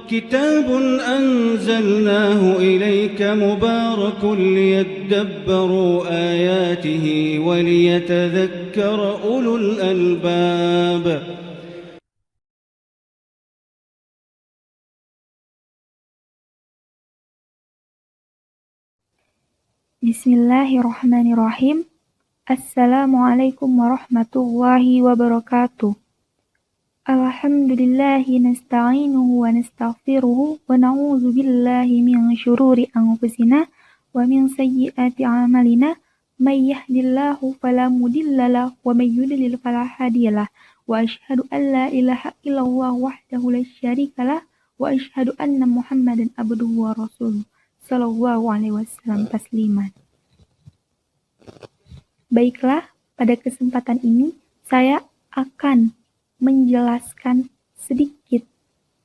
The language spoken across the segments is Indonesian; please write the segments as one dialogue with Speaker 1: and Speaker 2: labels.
Speaker 1: كتاب أنزلناه إليك مبارك ليدبروا آياته وليتذكر أولو الألباب.
Speaker 2: Bismillahirrahmanirrahim. Assalamualaikum warahmatullahi wabarakatuh. Alhamdulillahi nasta'inuhu wa nastaghfiruhu wa na'udzu billahi min syururi anfusina wa min sayyiati a'malina. May yahdihillahu fala mudhillalah wa may yudlil fala hadiyalah. Wa asyhadu an la ilaha illallah wahdahu la syarikalah wa asyhadu anna Muhammadan abduhu wa rasuluh. Sallallahu alaihi wasallam tasliman. Baiklah, pada kesempatan ini saya akan menjelaskan sedikit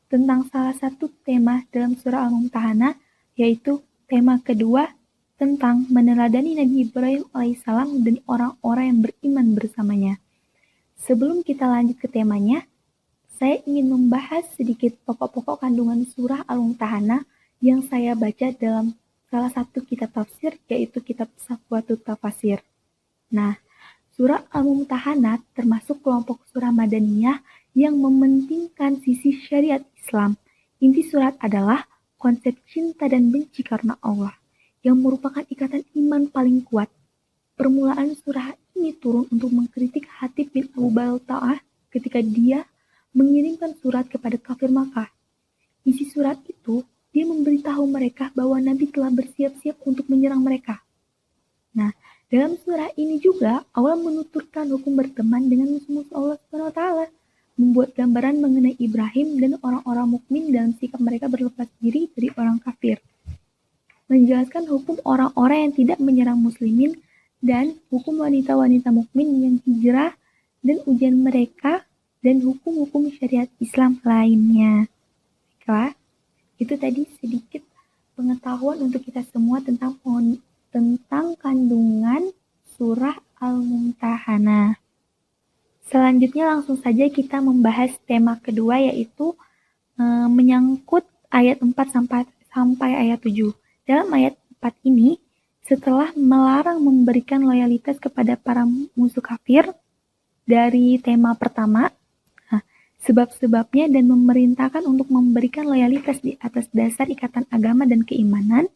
Speaker 2: tentang salah satu tema dalam surah Al-Mumtahanah, yaitu tema kedua tentang meneladani Nabi Ibrahim alaihissalam dan orang-orang yang beriman bersamanya. Sebelum kita lanjut ke temanya, saya ingin membahas sedikit pokok-pokok kandungan surah Al-Mumtahanah yang saya baca dalam salah satu kitab tafsir, yaitu kitab Safwatut Tafasir. Nah, surah Al-Mumtahanah termasuk kelompok surah Madaniyah yang mementingkan sisi syariat Islam. Inti surat adalah konsep cinta dan benci karena Allah, yang merupakan ikatan iman paling kuat. Permulaan surah ini turun untuk mengkritik Hatib bin Abu Balta'ah ketika dia mengirimkan surat kepada kafir Makkah. Isi surat itu, dia memberitahu mereka bahwa Nabi telah bersiap-siap untuk menyerang mereka. Nah, dalam surah ini juga Allah menuturkan hukum berteman dengan musuh-musuh Allah SWT, membuat gambaran mengenai Ibrahim dan orang-orang mukmin dalam sikap mereka berlepas diri dari orang kafir, menjelaskan hukum orang-orang yang tidak menyerang muslimin dan hukum wanita-wanita mukmin yang hijrah dan ujian mereka dan hukum-hukum syariat Islam lainnya. Baiklah, itu tadi sedikit pengetahuan untuk kita semua tentang kandungan surah Al-Mumtahanah. Selanjutnya langsung saja kita membahas tema kedua, yaitu menyangkut ayat 4 sampai ayat 7. Dalam ayat 4 ini, setelah melarang memberikan loyalitas kepada para musuh kafir dari tema pertama, sebab-sebabnya dan memerintahkan untuk memberikan loyalitas di atas dasar ikatan agama dan keimanan.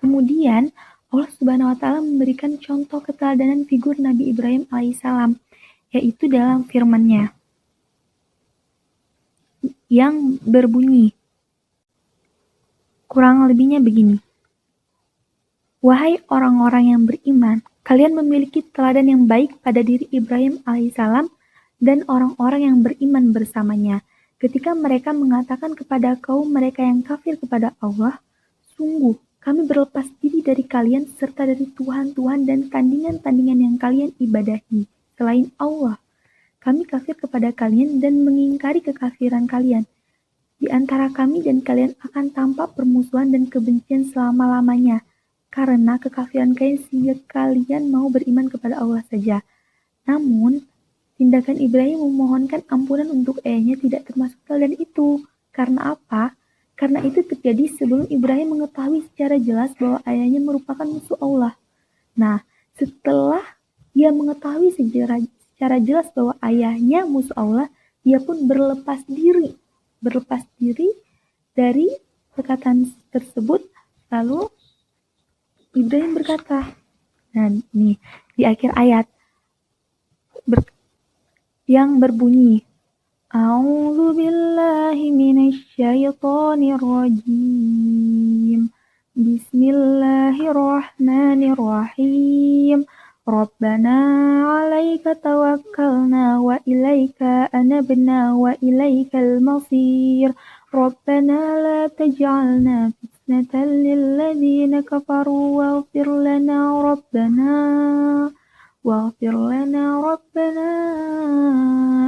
Speaker 2: Kemudian Allah Subhanahu wa Ta'ala memberikan contoh keteladanan figur Nabi Ibrahim alaihissalam, yaitu dalam firman-Nya yang berbunyi kurang lebihnya begini. Wahai orang-orang yang beriman, kalian memiliki teladan yang baik pada diri Ibrahim alaihissalam dan orang-orang yang beriman bersamanya. Ketika mereka mengatakan kepada kaum mereka yang kafir kepada Allah, sungguh kami berlepas diri dari kalian serta dari Tuhan-Tuhan dan tandingan-tandingan yang kalian ibadahi selain Allah. Kami kafir kepada kalian dan mengingkari kekafiran kalian. Di antara kami dan kalian akan tampak permusuhan dan kebencian selama-lamanya, karena kekafiran kalian sehingga kalian mau beriman kepada Allah saja. Namun, tindakan Ibrahim memohonkan ampunan untuk ayahnya tidak termasuk teladan itu. Karena apa? Karena itu terjadi sebelum Ibrahim mengetahui secara jelas bahwa ayahnya merupakan musuh Allah. Nah, setelah dia mengetahui secara jelas bahwa ayahnya musuh Allah, dia pun berlepas diri dari perkataan tersebut. Lalu Ibrahim berkata, nah ini di akhir ayat yang berbunyi, A'udzu billahi minasy syaithanir rajim. Bismillahirrahmanirrahim. Rabbana 'alaika tawakkalna wa ilaika anabna wa ilaikal masir. Rabbana la taj'alna fitnatan lil ladzina kafaru waghfir lana Rabbana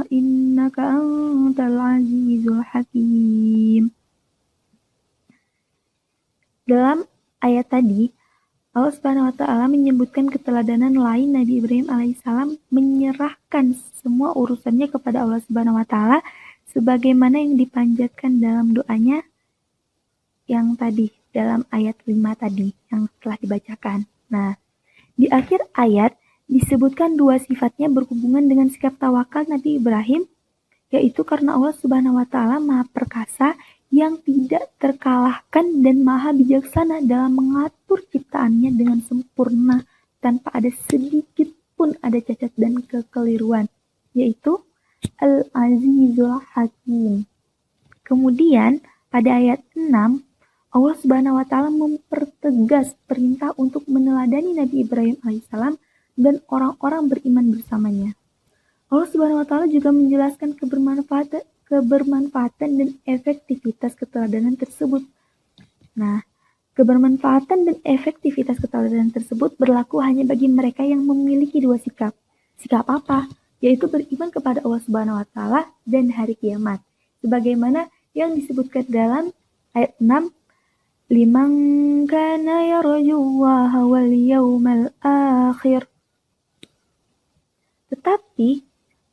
Speaker 2: innaka antal azizul hakim. Dalam ayat tadi, Allah Subhanahu wa Ta'ala menyebutkan keteladanan lain Nabi Ibrahim alaihissalam menyerahkan semua urusannya kepada Allah Subhanahu wa Ta'ala sebagaimana yang dipanjatkan dalam doanya yang tadi, dalam ayat 5 tadi yang telah dibacakan. Nah, di akhir ayat disebutkan dua sifatnya berhubungan dengan sikap tawakal Nabi Ibrahim, yaitu karena Allah Subhanahu wa Ta'ala Maha Perkasa yang tidak terkalahkan dan Maha Bijaksana dalam mengatur ciptaannya dengan sempurna tanpa ada sedikit pun ada cacat dan kekeliruan, yaitu Al-Azizul Hakim. Kemudian pada ayat 6 Allah Subhanahu wa Ta'ala mempertegas perintah untuk meneladani Nabi Ibrahim alaihissalam dan orang-orang beriman bersamanya. Allah Subhanahu wa Ta'ala juga menjelaskan kebermanfaatan dan efektivitas keteladanan tersebut. Nah, kebermanfaatan dan efektivitas keteladanan tersebut berlaku hanya bagi mereka yang memiliki dua sikap. Sikap apa? Yaitu beriman kepada Allah Subhanahu wa Ta'ala dan hari kiamat. Sebagaimana yang disebutkan dalam ayat 6, liman kana yarjullaha wal yawmal akhir. Tetapi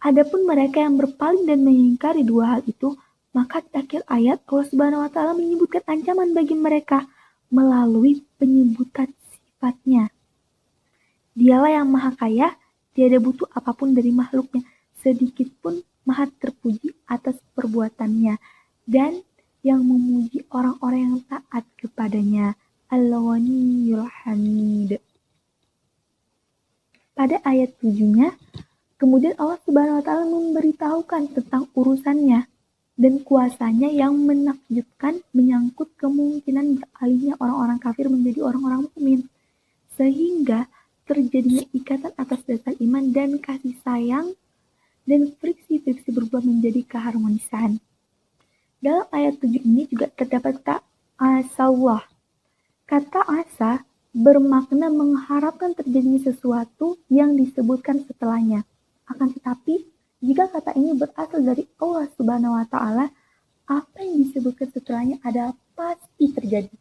Speaker 2: adapun mereka yang berpaling dan mengingkari dua hal itu, maka di akhir ayat Allah Subhanahu wa Ta'ala menyebutkan ancaman bagi mereka melalui penyebutan sifatnya. Dialah yang maha kaya, tiada butuh apapun dari makhluknya, sedikit pun maha terpuji atas perbuatannya, dan yang memuji orang-orang yang taat kepadanya. Al-Ghaniyul Hamid. Pada ayat 7-nya, kemudian Allah Subhanahu wa Ta'ala memberitahukan tentang urusannya dan kuasanya yang menakjubkan menyangkut kemungkinan beralihnya orang-orang kafir menjadi orang-orang mukmin, sehingga terjadinya ikatan atas dasar iman dan kasih sayang dan friksi-friksi berubah menjadi keharmonisan. Dalam ayat 7 ini juga terdapat kata asallah. Kata asa bermakna mengharapkan terjadinya sesuatu yang disebutkan setelahnya. Akan tetapi, jika kata ini berasal dari Allah Subhanahu wa Ta'ala, apa yang disebutkan setelahnya adalah pasti terjadi.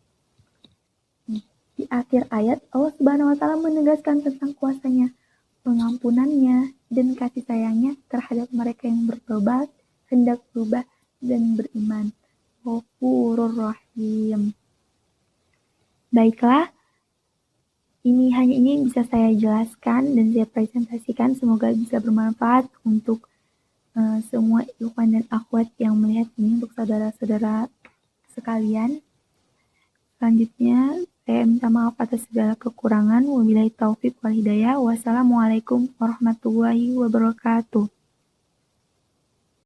Speaker 2: Di akhir ayat, Allah Subhanahu wa Ta'ala menegaskan tentang kuasanya, pengampunannya, dan kasih sayangnya terhadap mereka yang bertobat, hendak berubah, dan beriman. Ghafurur Rahim. Baiklah, ini yang bisa saya jelaskan dan saya presentasikan. Semoga bisa bermanfaat untuk semua ikhwan dan akhwat yang melihat ini, untuk saudara-saudara sekalian. Selanjutnya, saya minta maaf atas segala kekurangan. Wabillahi taufiq wal hidayah. Wassalamualaikum warahmatullahi wabarakatuh.